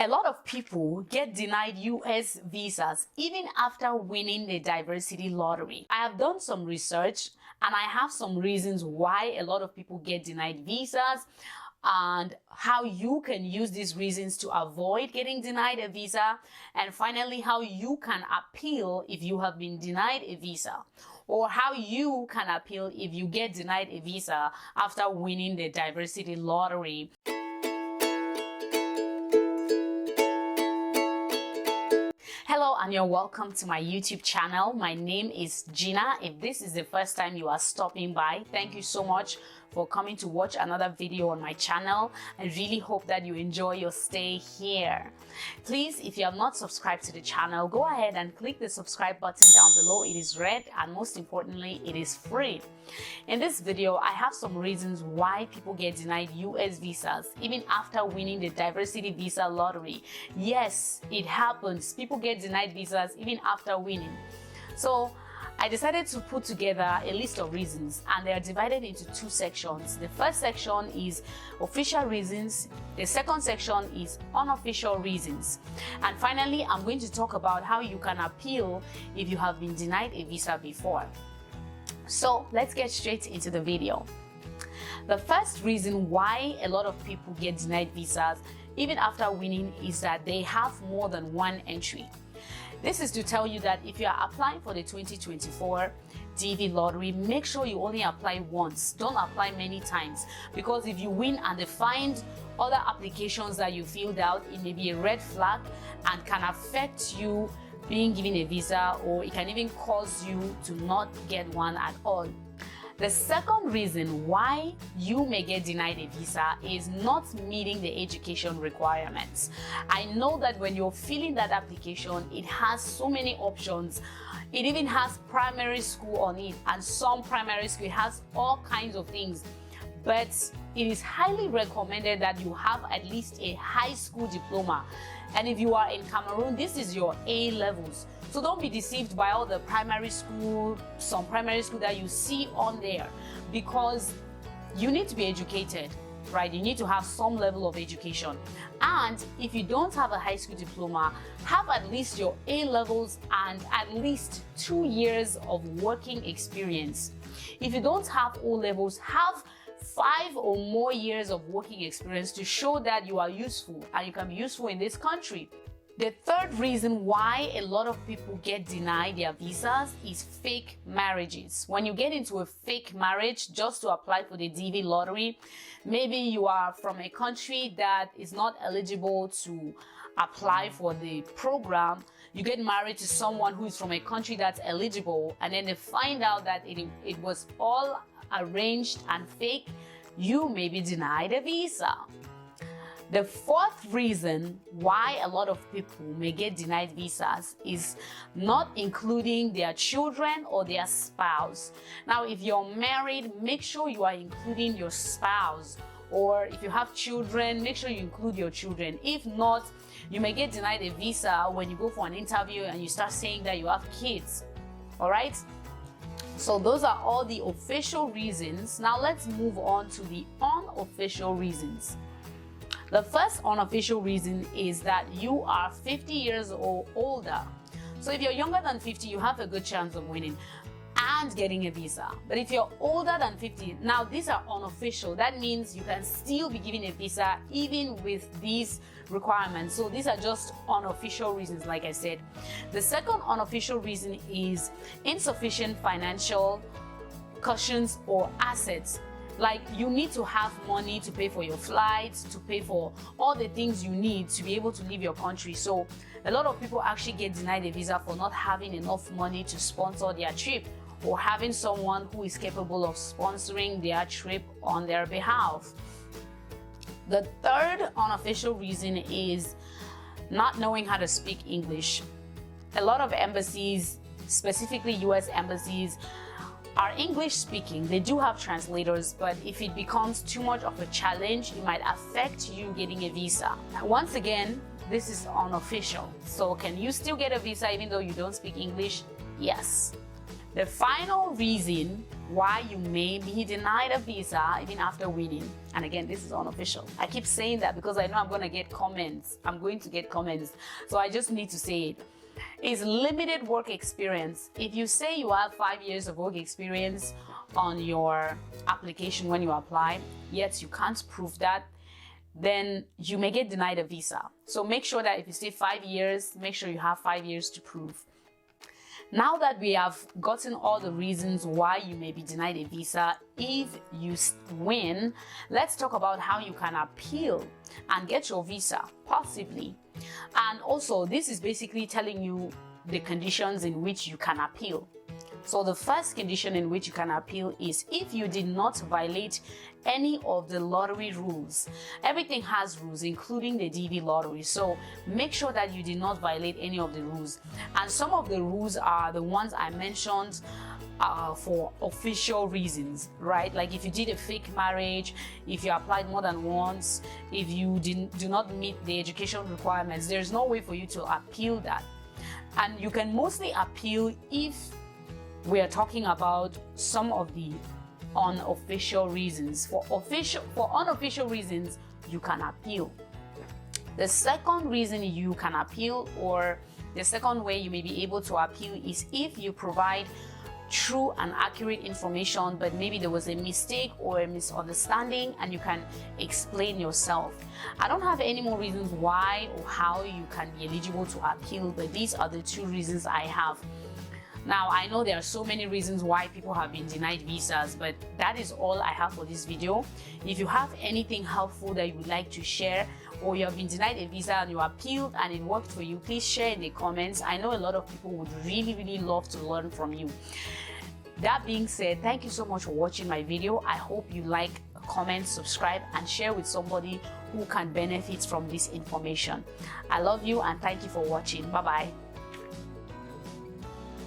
A lot of people get denied US visas even after winning the diversity lottery. I have done some research and I have some reasons why a lot of people get denied visas and how you can use these reasons to avoid getting denied a visa, and finally how you can appeal if you have been denied a visa, or how you can appeal if you get denied a visa after winning the diversity lottery. Hello and you're welcome to my YouTube channel. My name is Gina. If this is the first time you are stopping by, thank you so much for coming to watch another video on my channel. I really hope that you enjoy your stay here. Please, if you have not subscribed to the channel, go ahead and click the subscribe button down below. It is red and most importantly, it is free. In this video, I have some reasons why people get denied US visas even after winning the diversity visa lottery. Yes, it happens. People get denied visas even after winning. So I decided to put together a list of reasons, and they are divided into two sections. The first section is official reasons, the second section is unofficial reasons, and finally I'm going to talk about how you can appeal if you have been denied a visa before. So let's get straight into the video. The first reason why a lot of people get denied visas even after winning is that they have more than one entry. This is to tell you that if you are applying for the 2024 DV lottery, make sure you only apply once. Don't apply many times, because if you win and they find other applications that you filled out, it may be a red flag and can affect you being given a visa, or it can even cause you to not get one at all. The second reason why you may get denied a visa is not meeting the education requirements. I know that when you're filling that application, it has so many options. It even has primary school on it, and some primary school has all kinds of things. But it is highly recommended that you have at least a high school diploma. And if you are in Cameroon, this is your A levels. So don't be deceived by all the primary school, some primary school that you see on there, because you need to be educated, right? You need to have some level of education. And if you don't have a high school diploma, have at least your A levels and at least 2 years of working experience. If you don't have O levels, have 5 or more years of working experience to show that you are useful and you can be useful in this country. The third reason why a lot of people get denied their visas is fake marriages. When you get into a fake marriage just to apply for the DV lottery, maybe you are from a country that is not eligible to apply for the program. You get married to someone who is from a country that's eligible, and then they find out that it was all arranged and fake. You may be denied a visa. The fourth reason why a lot of people may get denied visas is not including their children or their spouse. Now, if you're married, make sure you are including your spouse, or if you have children, make sure you include your children. If not, you may get denied a visa when you go for an interview and you start saying that you have kids. All right? So those are all the official reasons. Now let's move on to the unofficial reasons. The first unofficial reason is that you are 50 years or older. So if you're younger than 50, you have a good chance of winning and getting a visa. But if you're older than 50, now these are unofficial. That means you can still be given a visa even with these requirements. So these are just unofficial reasons, like I said. The second unofficial reason is insufficient financial cushions or assets. Like, you need to have money to pay for your flights, to pay for all the things you need to be able to leave your country. So a lot of people actually get denied a visa for not having enough money to sponsor their trip, or having someone who is capable of sponsoring their trip on their behalf. The third unofficial reason is not knowing how to speak English. A lot of embassies, specifically US embassies, are English speaking. They do have translators, but if it becomes too much of a challenge, it might affect you getting a visa. Once again, this is unofficial. So can you still get a visa even though you don't speak English? Yes. The final reason why you may be denied a visa even after winning. And again, this is unofficial. I keep saying that because I know I'm going to get comments. So I just need to say it. Is limited work experience. If you say you have 5 years of work experience on your application when you apply, yet you can't prove that, then you may get denied a visa. So make sure that if you say 5 years, make sure you have 5 years to prove. Now that we have gotten all the reasons why you may be denied a visa if you win, let's talk about how you can appeal and get your visa, possibly. And also, this is basically telling you the conditions in which you can appeal. So the first condition in which you can appeal is if you did not violate any of the lottery rules. Everything has rules, including the DV lottery. So make sure that you did not violate any of the rules. And some of the rules are the ones I mentioned for official reasons, right? Like if you did a fake marriage, if you applied more than once, if you do not meet the education requirements, there's no way for you to appeal that. And you can mostly appeal if we are talking about some of the unofficial reasons. For unofficial reasons, you can appeal. The second reason you can appeal, or the second way you may be able to appeal, is if you provide true and accurate information, but maybe there was a mistake or a misunderstanding and you can explain yourself. I don't have any more reasons why or how you can be eligible to appeal, but these are the two reasons I have. Now, I know there are so many reasons why people have been denied visas, but that is all I have for this video. If you have anything helpful that you would like to share, or you have been denied a visa and you appealed and it worked for you, please share in the comments. I know a lot of people would really love to learn from you. That being said, thank you so much for watching my video. I hope you like, comment, subscribe, and share with somebody who can benefit from this information. I love you and thank you for watching. Bye-bye.